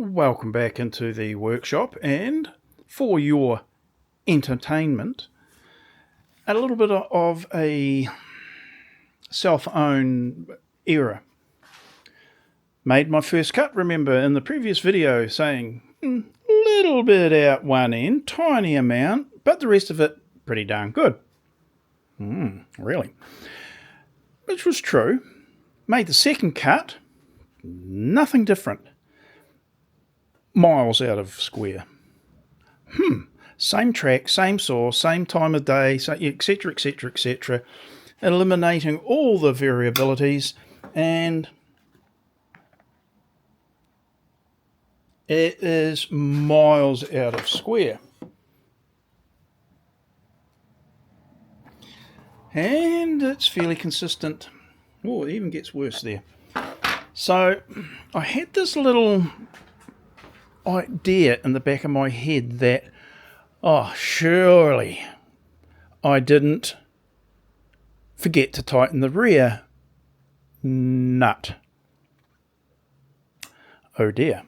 Welcome back into the workshop, and for your entertainment, a little bit of a self-own error. Made my first cut, remember, in the previous video saying, little bit out one end, tiny amount, but the rest of it pretty darn good. Really. Which was true. Made the second cut, nothing different. Miles out of square. Same track, same saw, same time of day, etc, etc, etc. Eliminating all the variabilities, and it is miles out of square. And it's fairly consistent. Oh, it even gets worse there. So I had this little idea in the back of my head that, surely I didn't forget to tighten the rear nut. Oh dear.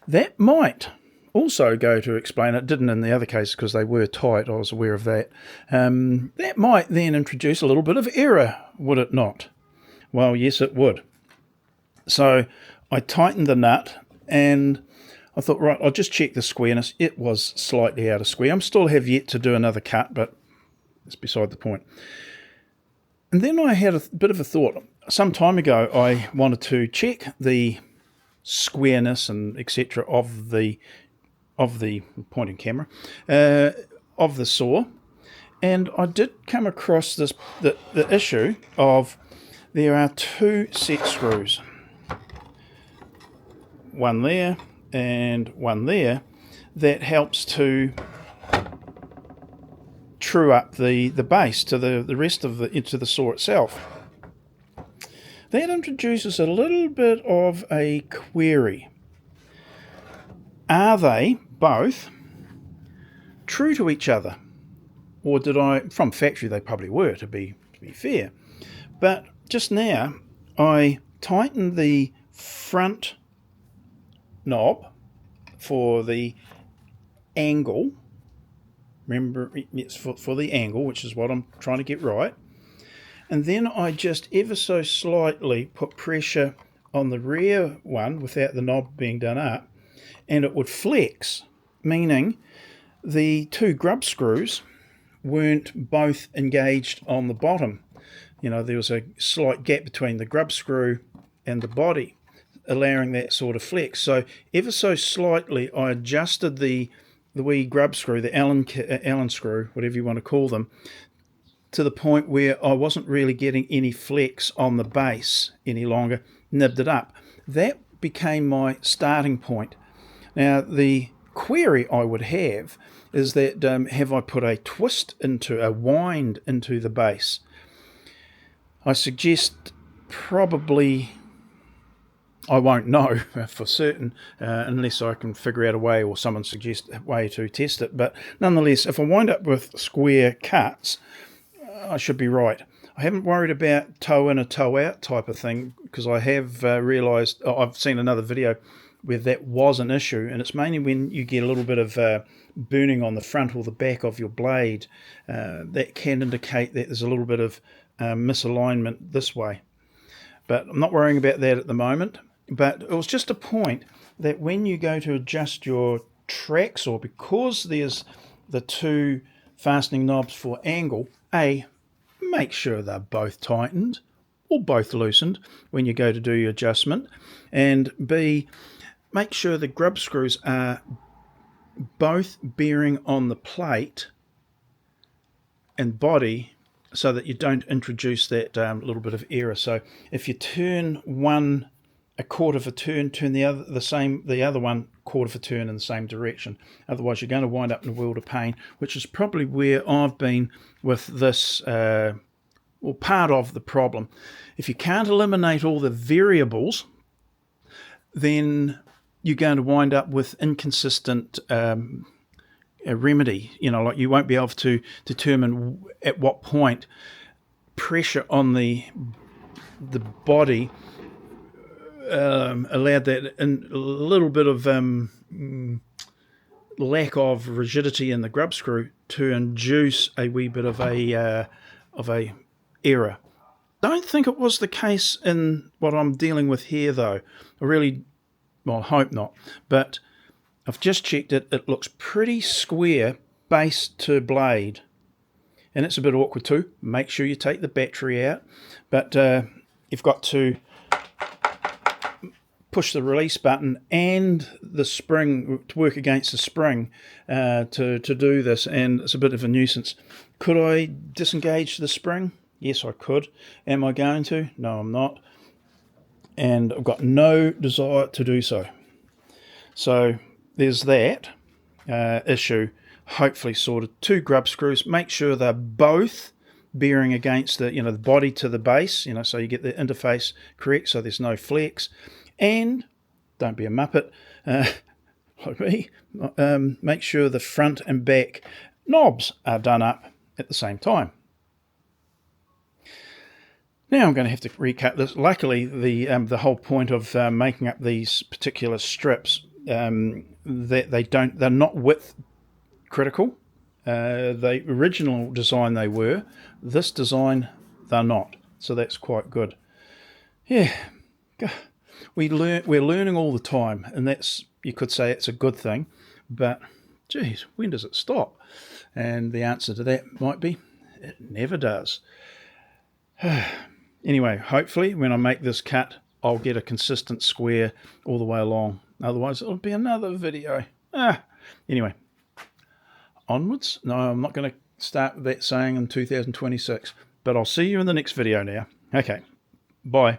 That might also go to explain, it didn't in the other case because they were tight, I was aware of that. That might then introduce a little bit of error, would it not? Well, yes it would. So I tightened the nut and I thought, right, I'll just check the squareness. It was slightly out of square. I still have yet to do another cut, but it's beside the point. And then I had a bit of a thought. Some time ago, I wanted to check the squareness and etc. of the pointing camera of the saw, and I did come across the issue of there are two set screws, one there and one there, that helps to true up the base to the rest of into the saw itself. That introduces a little bit of a query. Are they both true to each other? Or did I, from factory they probably were, to be fair. But just now I tightened the front knob for the angle. Remember, it's for the angle, which is what I'm trying to get right. And then I just ever so slightly put pressure on the rear one without the knob being done up, and it would flex, meaning the two grub screws weren't both engaged on the bottom. You know, there was a slight gap between the grub screw and the body, allowing that sort of flex. So ever so slightly I adjusted the wee grub screw, the Allen screw, whatever you want to call them, to the point where I wasn't really getting any flex on the base any longer, nibbed it up. That became my starting point. Now, the query I would have is that have I put a wind into the base? I suggest probably I won't know for certain unless I can figure out a way or someone suggests a way to test it. But nonetheless, if I wind up with square cuts, I should be right. I haven't worried about toe in a toe out type of thing because I have realised, I've seen another video where that was an issue, and it's mainly when you get a little bit of burning on the front or the back of your blade that can indicate that there's a little bit of misalignment this way. But I'm not worrying about that at the moment. But it was just a point that when you go to adjust your track saw, because there's the two fastening knobs for angle, A, make sure they're both tightened or both loosened when you go to do your adjustment, and B, make sure the grub screws are both bearing on the plate and body so that you don't introduce that little bit of error. So if you turn one a quarter of a turn, turn the other one quarter of a turn in the same direction. Otherwise, you're going to wind up in a world of pain, which is probably where I've been with this, part of the problem. If you can't eliminate all the variables, then you're going to wind up with inconsistent remedy. You know, like you won't be able to determine at what point pressure on the body allowed that in a little bit of lack of rigidity in the grub screw to induce a wee bit of a error. Don't think it was the case in what I'm dealing with here, though. I really, well, hope not. But I've just checked it. It looks pretty square base to blade. And it's a bit awkward too. Make sure you take the battery out. But you've got to push the release button and the spring to work against the spring to do this. And it's a bit of a nuisance. Could I disengage the spring? Yes, I could. Am I going to? No, I'm not. And I've got no desire to do so. So there's that issue. Hopefully sorted. 2 grub screws. Make sure they're both bearing against the the body to the base. So you get the interface correct. So there's no flex. And don't be a muppet like me. Make sure the front and back knobs are done up at the same time. Now I'm going to have to recut this. Luckily, the whole point of making up these particular strips, that they're not width critical. The original design they were. This design they're not. So that's quite good. Yeah, we're learning all the time, and that's, you could say it's a good thing. But geez, when does it stop? And the answer to that might be it never does. Anyway, hopefully when I make this cut, I'll get a consistent square all the way along. Otherwise, it'll be another video. Anyway, onwards. No, I'm not going to start that saying in 2026, but I'll see you in the next video now. Okay, bye.